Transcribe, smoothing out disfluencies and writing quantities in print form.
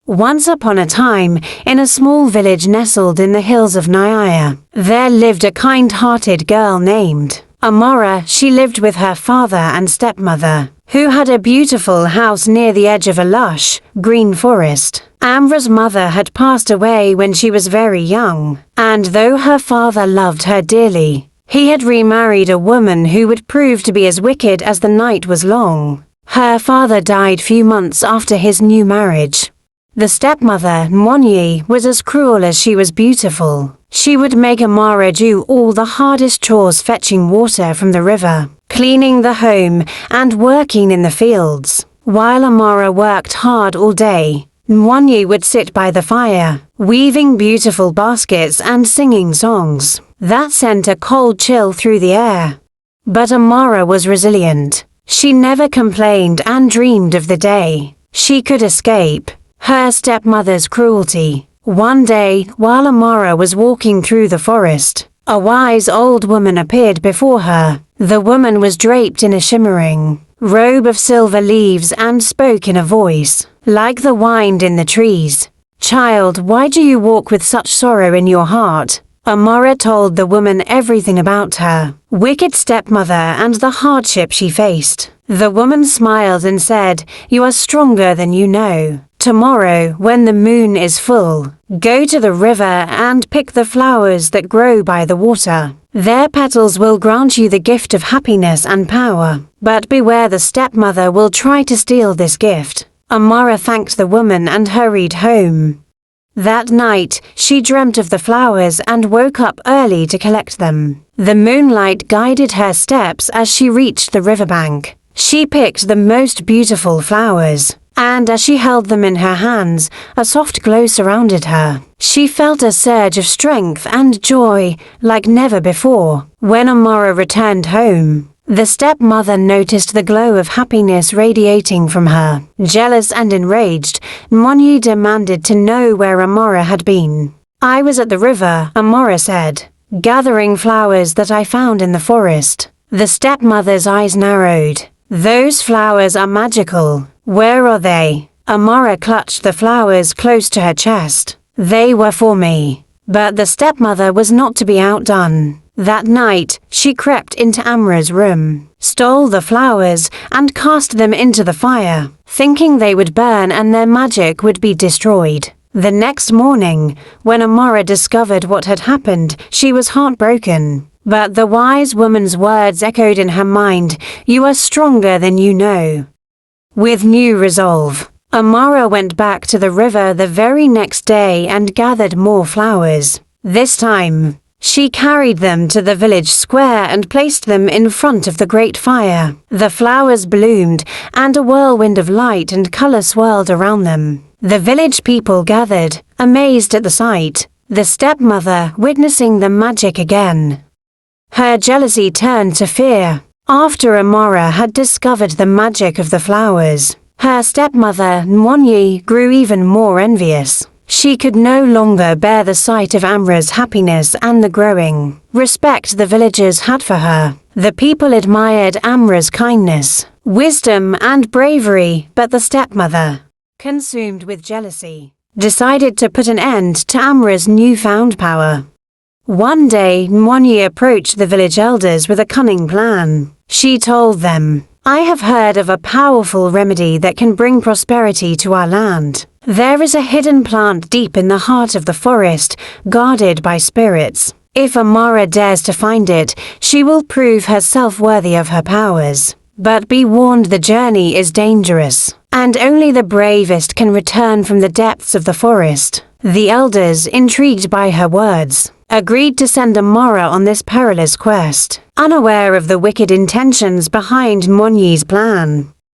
Once upon a time, in a small village nestled in the hills of Nyaya, there lived a kind-hearted girl named Amara. She lived with her father and stepmother, who had a beautiful house near the edge of a lush, green forest. Amra's mother had passed away when she was very young, and though her father loved her dearly, he had remarried a woman who would prove to be as wicked as the night was long. Her father died few months after his new marriage. The stepmother, Mwonyi, was as cruel as she was beautiful. She would make Amara do all the hardest chores, fetching water from the river, cleaning the home, and working in the fields. While Amara worked hard all day, Mwonyi would sit by the fire, weaving beautiful baskets and singing songs that sent a cold chill through the air. But Amara was resilient. She never complained and dreamed of the day she could escape her stepmother's cruelty. One day, while Amara was walking through the forest, a wise old woman appeared before her. The woman was draped in a shimmering robe of silver leaves and spoke in a voice like the wind in the trees. "Child, why do you walk with such sorrow in your heart?" Amara told the woman everything about her wicked stepmother and the hardship she faced. The woman smiled and said, "You are stronger than you know. Tomorrow, when the moon is full, go to the river and pick the flowers that grow by the water. Their petals will grant you the gift of happiness and power. But beware, the stepmother will try to steal this gift." Amara thanked the woman and hurried home. That night, she dreamt of the flowers and woke up early to collect them. The moonlight guided her steps as she reached the riverbank. She picked the most beautiful flowers, and as she held them in her hands, a soft glow surrounded her. She felt a surge of strength and joy like never before. When Amara returned home, the stepmother noticed the glow of happiness radiating from her. Jealous and enraged, Mwonyi demanded to know where Amara had been. "I was at the river," Amara said, "gathering flowers that I found in the forest." The stepmother's eyes narrowed. "Those flowers are magical. Where are they?" Amara clutched the flowers close to her chest. "They were for me." But the stepmother was not to be outdone. That night, she crept into Amra's room, stole the flowers, and cast them into the fire, thinking they would burn and their magic would be destroyed. The next morning, when Amara discovered what had happened, she was heartbroken. But the wise woman's words echoed in her mind, "You are stronger than you know." With new resolve, Amara went back to the river the very next day and gathered more flowers. This time, she carried them to the village square and placed them in front of the great fire. The flowers bloomed, and a whirlwind of light and color swirled around them. The village people gathered, amazed at the sight, the stepmother witnessing the magic again. Her jealousy turned to fear. After Amara had discovered the magic of the flowers, her stepmother, Mwonyi, grew even more envious. She could no longer bear the sight of Amra's happiness and the growing respect the villagers had for her. The people admired Amra's kindness, wisdom, and bravery, but the stepmother, consumed with jealousy, decided to put an end to Amra's newfound power. One day, Mwonyi approached the village elders with a cunning plan. She told them, "I have heard of a powerful remedy that can bring prosperity to our land. There is a hidden plant deep in the heart of the forest, guarded by spirits. If Amara dares to find it, she will prove herself worthy of her powers. But be warned, the journey is dangerous, and only the bravest can return from the depths of the forest." The elders, intrigued by her words, agreed to send Amara on this perilous quest. Unaware of the wicked intentions behind Mwonyi's plan,